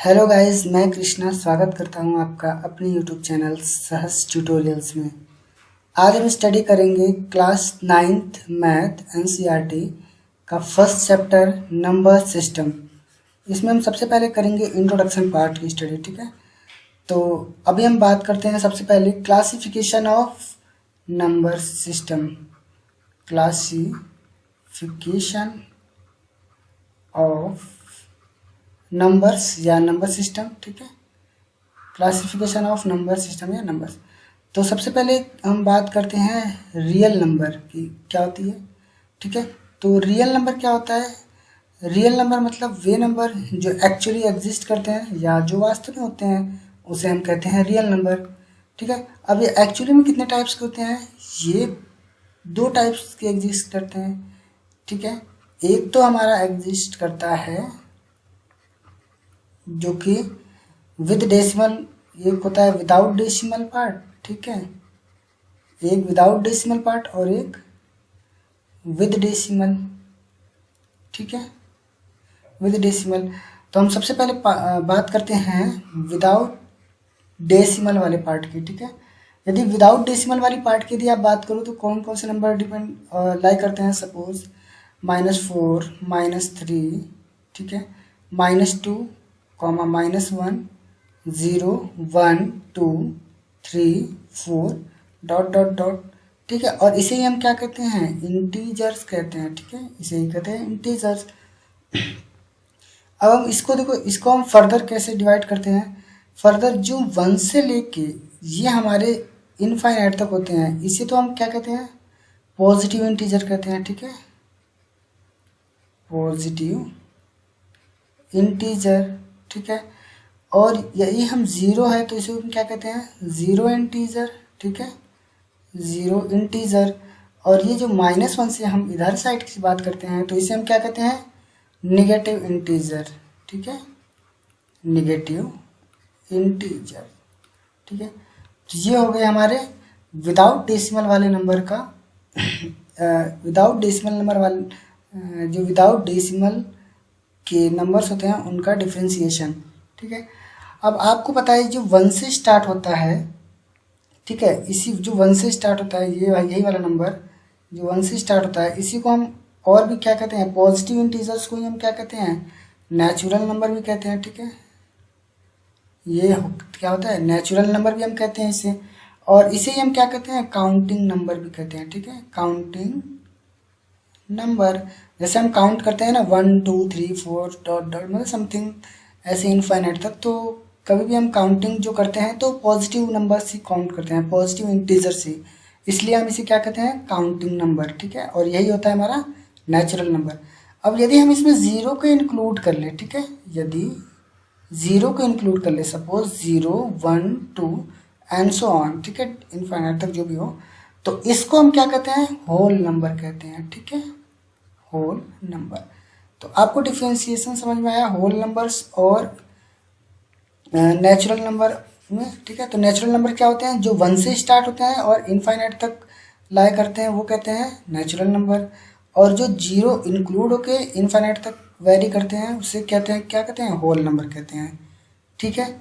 Hello guys, मैं कृष्णा स्वागत करता हूं आपका अपने यूट्यूब चैनल सहस ट्यूटोरियल्स में। आज हम स्टडी करेंगे क्लास 9th मैथ एनसीईआरटी का फर्स्ट चैप्टर नंबर सिस्टम। इसमें हम सबसे पहले करेंगे इंट्रोडक्शन पार्ट की स्टडी, ठीक है। तो अभी हम बात करते हैं सबसे पहले classification of number system. Classification of numbers या नंबर सिस्टम, ठीक है। क्लासिफिकेशन ऑफ नंबर सिस्टम या नंबर्स। तो सबसे पहले हम बात करते हैं रियल नंबर की क्या होती है, ठीक है। तो रियल नंबर क्या होता है? रियल नंबर मतलब वे नंबर जो एक्चुअली एग्जिस्ट करते हैं या जो वास्तव में होते हैं उसे हम कहते हैं रियल नंबर, ठीक है। अब ये एक्चुअली में कितने टाइप्स के होते हैं? ये दो टाइप्स के एग्जिस्ट करते हैं, ठीक है। एक तो हमारा एग्जिस्ट करता है जो कि विद डेसिमल, एक होता है विदाउट डेसिमल पार्ट, ठीक है। एक विदाउट डेसिमल पार्ट और एक विद डेसिमल, ठीक है, विद डेसिमल। तो हम सबसे पहले बात करते हैं विदाउट डेसिमल वाले पार्ट की, ठीक है। यदि विदाउट डेसिमल वाली पार्ट की यदि आप बात करो तो कौन कौन से नंबर डिपेंड लाई करते हैं? सपोज -4, -3, ठीक है, -2, -1, 0, 1, 2, 3, 4 डॉट डॉट डॉट, ठीक है। और इसे ही हम क्या कहते हैं? इंटीजर्स कहते हैं, ठीक है, इसे ही कहते हैं इंटीजर्स। अब हम इसको देखो, इसको हम फर्दर कैसे डिवाइड करते हैं? फर्दर जो 1 से लेके ये हमारे इनफाइनाइट तक होते हैं इसे तो हम क्या कहते हैं? पॉजिटिव इंटीजर कहते हैं, ठीक है, पॉजिटिव इंटीजर, ठीक है। और यही हम 0 है तो इसे हम क्या कहते हैं? ज़ीरो इंटीजर, ठीक है, ज़ीरो इंटीजर। और ये जो -1 से हम इधर साइड की बात करते हैं तो इसे हम क्या कहते हैं? निगेटिव इंटीजर, ठीक है, निगेटिव इंटीजर, ठीक है। तो ये हो गए हमारे विदाउट डेसिमल वाले नंबर का विदाउट डेसिमल नंबर वाले जो विदाउट डेसिमल के नंबर्स होते हैं उनका डिफ्रेंसिएशन, ठीक है। अब आपको पता है जो 1 से स्टार्ट होता है, ठीक है, इसी जो 1 से स्टार्ट होता है ये यही वाला नंबर जो 1 से स्टार्ट होता है इसी को हम और भी क्या कहते हैं? पॉजिटिव इंटीजर्स को ही हम क्या कहते हैं? नेचुरल नंबर भी कहते हैं, ठीक है। ये क्या होता है? नेचुरल नंबर भी हम कहते हैं इसे। और इसे ही हम क्या कहते हैं? काउंटिंग नंबर भी कहते हैं, ठीक है, काउंटिंग नंबर। जैसे हम काउंट करते हैं ना 1 2 3 4 डॉट डॉट मतलब समथिंग ऐसे इनफाइनाइट तक, तो कभी भी हम काउंटिंग जो करते हैं तो पॉजिटिव नंबर से काउंट करते हैं, पॉजिटिव इंटीजर से, इसलिए हम इसे क्या कहते हैं? काउंटिंग नंबर, ठीक है। और यही होता है हमारा नेचुरल नंबर। अब यदि हम इसमें ज़ीरो को इंक्लूड कर ले, ठीक है, यदि ज़ीरो को इंक्लूड कर ले, सपोज 0 1 2 एंड सो ऑन, ठीक है, इनफाइनाइट तक जो भी हो, तो इसको हम क्या कहते हैं? होल नंबर कहते हैं, ठीक है, होल नंबर। तो आपको डिफ्रेंसिएशन समझ में आया होल नंबर्स और नेचुरल नंबर में, ठीक है। तो नेचुरल नंबर क्या होते हैं? जो 1 से स्टार्ट होते हैं और इनफाइनाइट तक लाई करते हैं वो कहते हैं नेचुरल नंबर। और जो 0 इंक्लूड होके इनफाइनाइट तक वेरी करते हैं उसे कहते हैं, क्या कहते हैं? होल नंबर कहते हैं, ठीक है।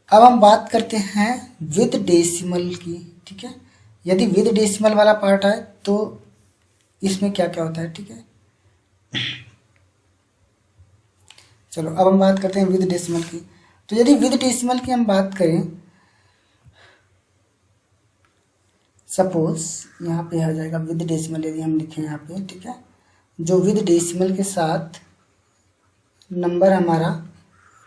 अब हम बात करते हैं विद डेसिमल की, ठीक है। यदि विद डेसिमल वाला पार्ट है तो इसमें क्या क्या होता है, ठीक है। चलो अब हम बात करते हैं विद डेसिमल की। तो यदि विद डेसिमल की हम बात करें, सपोज यहाँ पे आ जाएगा विद डेसिमल, यदि हम लिखें यहाँ पे, ठीक है, जो विद डेसिमल के साथ नंबर हमारा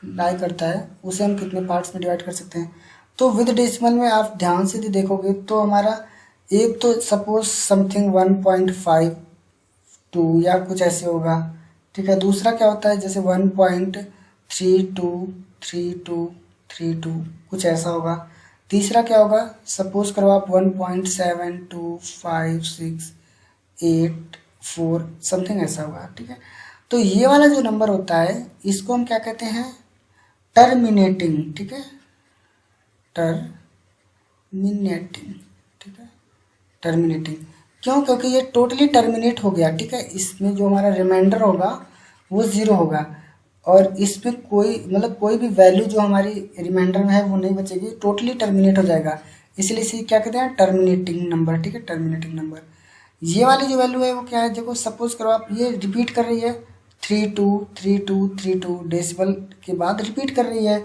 लाई करता है उसे हम कितने पार्ट्स में डिवाइड कर सकते हैं? तो विद डेसिमल में आप ध्यान से देखोगे तो हमारा एक तो सपोज समथिंग 1.52 या कुछ ऐसे होगा, ठीक है। दूसरा क्या होता है? जैसे 1.323232 कुछ ऐसा होगा। तीसरा क्या होगा? सपोज करो आप 1.72568 समथिंग ऐसा होगा, ठीक है। तो ये वाला जो नंबर होता है इसको हम क्या कहते हैं? टर्मिनेटिंग, ठीक है, टर्मिनेटिंग, ठीक है, टर्मिनेटिंग। क्यों? क्योंकि ये टोटली टर्मिनेट हो गया, ठीक है। इसमें जो हमारा रिमाइंडर होगा वो 0 होगा। और इसमें कोई भी वैल्यू जो हमारी रिमाइंडर में है वो नहीं बचेगी, टोटली टर्मिनेट हो जाएगा, इसलिए इसे क्या कहते हैं, टर्मिनेटिंग नंबर। ठीक है, टर्मिनेटिंग नंबर। ये वाली जो वैल्यू है वो क्या है, देखो सपोज करो आप ये रिपीट कर रही है 323232 डेसिमल के बाद रिपीट कर रही है,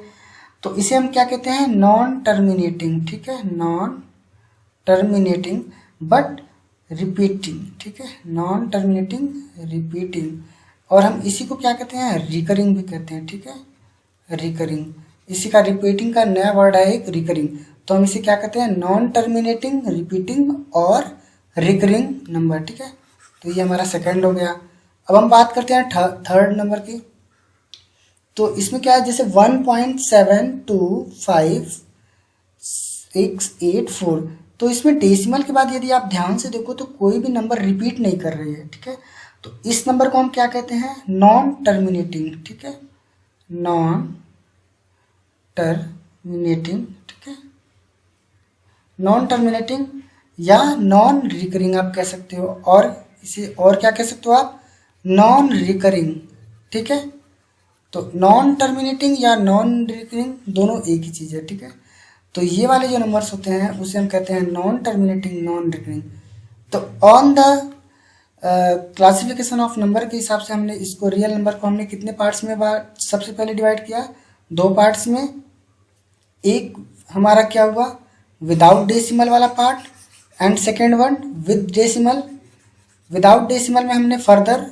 तो इसे हम क्या कहते हैं, नॉन टर्मिनेटिंग। ठीक है, नॉन टर्मिनेटिंग बट रिपीटिंग। ठीक है, नॉन टर्मिनेटिंग रिपीटिंग। और हम इसी को क्या कहते हैं, रिकरिंग भी कहते हैं। ठीक है, रिकरिंग। इसी का रिपीटिंग का नया वर्ड है एक, रिकरिंग। तो हम इसे क्या कहते हैं, नॉन टर्मिनेटिंग, रिपीटिंग और रिकरिंग नंबर। ठीक है, तो ये हमारा सेकंड हो गया। अब हम बात करते हैं थर्ड नंबर की। तो इसमें क्या है, जैसे 1.72568 तो इसमें डेसिमल के बाद यदि आप ध्यान से देखो तो कोई भी नंबर रिपीट नहीं कर रही है। ठीक है, तो इस नंबर को हम क्या कहते हैं, नॉन टर्मिनेटिंग। ठीक है, नॉन टर्मिनेटिंग। ठीक है, नॉन टर्मिनेटिंग या नॉन रिकरिंग आप कह सकते हो, और इसे और क्या कह सकते हो आप, नॉन रिकरिंग। ठीक है, तो नॉन टर्मिनेटिंग या नॉन रिकरिंग दोनों एक ही चीज़ है। ठीक है, तो ये वाले जो नंबर्स होते हैं उसे हम कहते हैं नॉन टर्मिनेटिंग, नॉन रिकरिंग। तो on the classification of number के हिसाब से हमने इसको, रियल नंबर को हमने कितने पार्ट्स में सबसे पहले डिवाइड किया, 2 पार्ट्स में। एक हमारा क्या हुआ, विदाउट डेसिमल वाला part, and second one with decimal. Without decimal में हमने फर्दर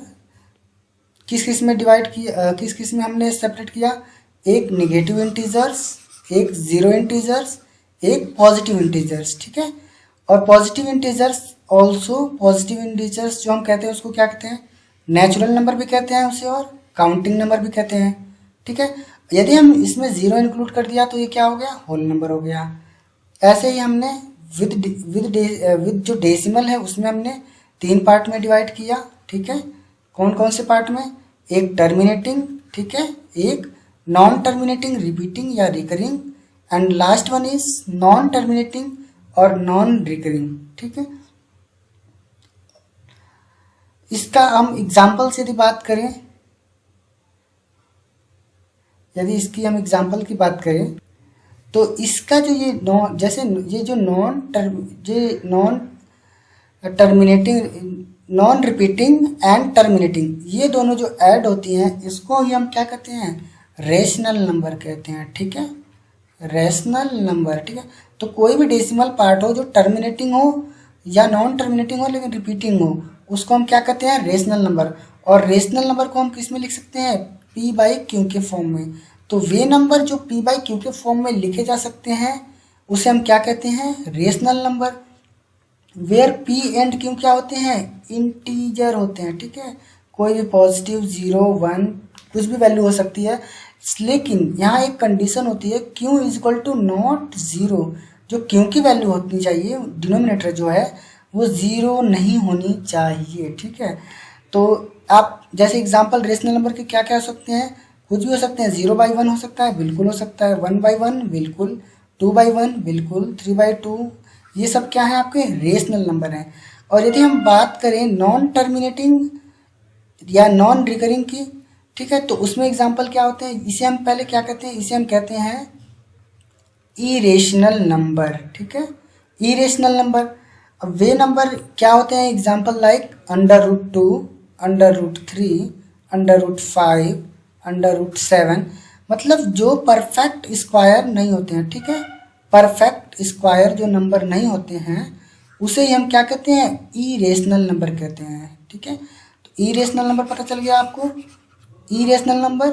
किस में डिवाइड किया, किस में हमने सेपरेट किया, एक नेगेटिव इंटीजर्स, एक जीरो इंटीजर्स, एक पॉजिटिव इंटीजर्स। ठीक है, और positive integers also, positive integers जो हम कहते हैं उसको क्या कहते हैं, नेचुरल नंबर भी कहते हैं उसे, और काउंटिंग नंबर भी कहते हैं। ठीक है, यदि हम इसमें जीरो इंक्लूड कर दिया तो ये क्या हो गया, होल नंबर हो गया। ऐसे ही हमने विद जो डेसिमल है उसमें हमने 3 पार्ट में डिवाइड किया। ठीक है, कौन कौन से पार्ट में, एक टर्मिनेटिंग, ठीक है, एक नॉन टर्मिनेटिंग, रिपीटिंग या recurring, and last one is non terminating और नॉन रिकरिंग। ठीक है, इसका हम एग्जाम्पल से यदि बात करें, यदि इसकी हम एग्जाम्पल की बात करें तो इसका जो ये जैसे ये जो non terminating, non repeating and terminating, ये दोनों जो ऐड होती हैं इसको ही हम क्या कहते हैं, रेशनल नंबर कहते हैं। ठीक है, रेशनल नंबर। ठीक है, तो कोई भी डेसिमल पार्ट हो जो टर्मिनेटिंग हो या नॉन टर्मिनेटिंग हो लेकिन रिपीटिंग हो, उसको हम क्या कहते हैं, रेशनल नंबर। और रेशनल नंबर को हम किस में लिख सकते हैं, P/Q के फॉर्म में। तो वे नंबर जो P/Q के फॉर्म में लिखे जा सकते हैं उसे हम क्या कहते हैं, rational number. Where P and Q क्या होते हैं, इंटीजर होते हैं। ठीक है, कोई भी पॉजिटिव, 0, 1 कुछ भी वैल्यू हो सकती है, लेकिन यहाँ एक कंडीशन होती है, Q is equal to not 0। जो Q की वैल्यू होनी चाहिए, डिनोमिनेटर जो है वो 0 नहीं होनी चाहिए। ठीक है, तो आप जैसे एग्जांपल रेशनल नंबर के क्या क्या हो सकते हैं, कुछ भी हो सकते हैं, 0/1 हो सकता है, बिल्कुल हो सकता है, 1/1 बिल्कुल, 2/1 बिल्कुल, 3/2, ये सब क्या है, आपके रेशनल नंबर हैं। और यदि हम बात करें नॉन टर्मिनेटिंग या नॉन रिकरिंग की, ठीक है, तो उसमें एग्जांपल क्या होते हैं, इसे हम पहले क्या कहते हैं, इसे हम कहते हैं इरेशनल नंबर। ठीक है, इरेशनल नंबर। अब वे नंबर क्या होते हैं, एग्जांपल लाइक √2, √3, √5, √7, मतलब जो परफेक्ट स्क्वायर नहीं होते हैं। ठीक है, परफेक्ट स्क्वायर जो नंबर नहीं होते हैं उसे ही हम क्या कहते हैं, इरेशनल नंबर कहते हैं। ठीक है, तो इरेशनल नंबर पता चल गया आपको, इरेशनल नंबर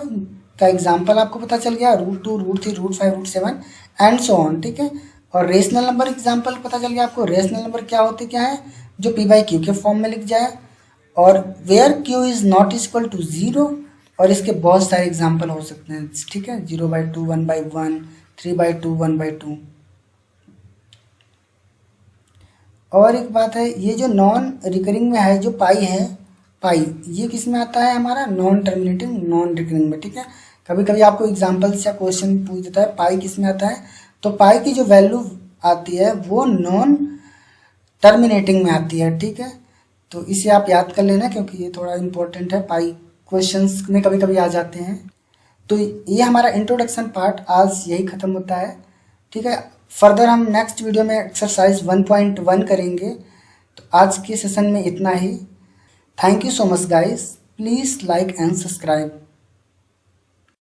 का एग्जांपल आपको पता चल गया, √2, √3, √5, √7 एंड सो ऑन। ठीक है, और रेशनल नंबर एग्जांपल पता चल गया आपको, रेशनल नंबर क्या होते क्या है, जो P/Q के फॉर्म में लिख जाए, और where Q is not equal to 0, और इसके बहुत सारे एग्जांपल हो सकते हैं। ठीक है, 0/2, 1/1, 3/2, 1/2। और एक बात है, ये जो नॉन रिकरिंग में है जो पाई है, पाई ये किस में आता है, हमारा नॉन टर्मिनेटिंग, नॉन रिकरिंग में। ठीक है, कभी कभी आपको एग्जांपल्स या क्वेश्चन पूछ देता है पाई किस में आता है, तो पाई की जो वैल्यू आती है वो नॉन टर्मिनेटिंग में आती है। ठीक है, तो इसे आप याद कर लेना क्योंकि ये थोड़ा इंपॉर्टेंट है, पाई क्वेश्चंस में कभी कभी आ जाते हैं। तो ये हमारा इंट्रोडक्शन पार्ट आज यही ख़त्म होता है। ठीक है, फर्दर हम नेक्स्ट वीडियो में एक्सरसाइज 1.1 करेंगे। तो आज के सेशन में इतना ही। Thank you so much guys, please like and subscribe.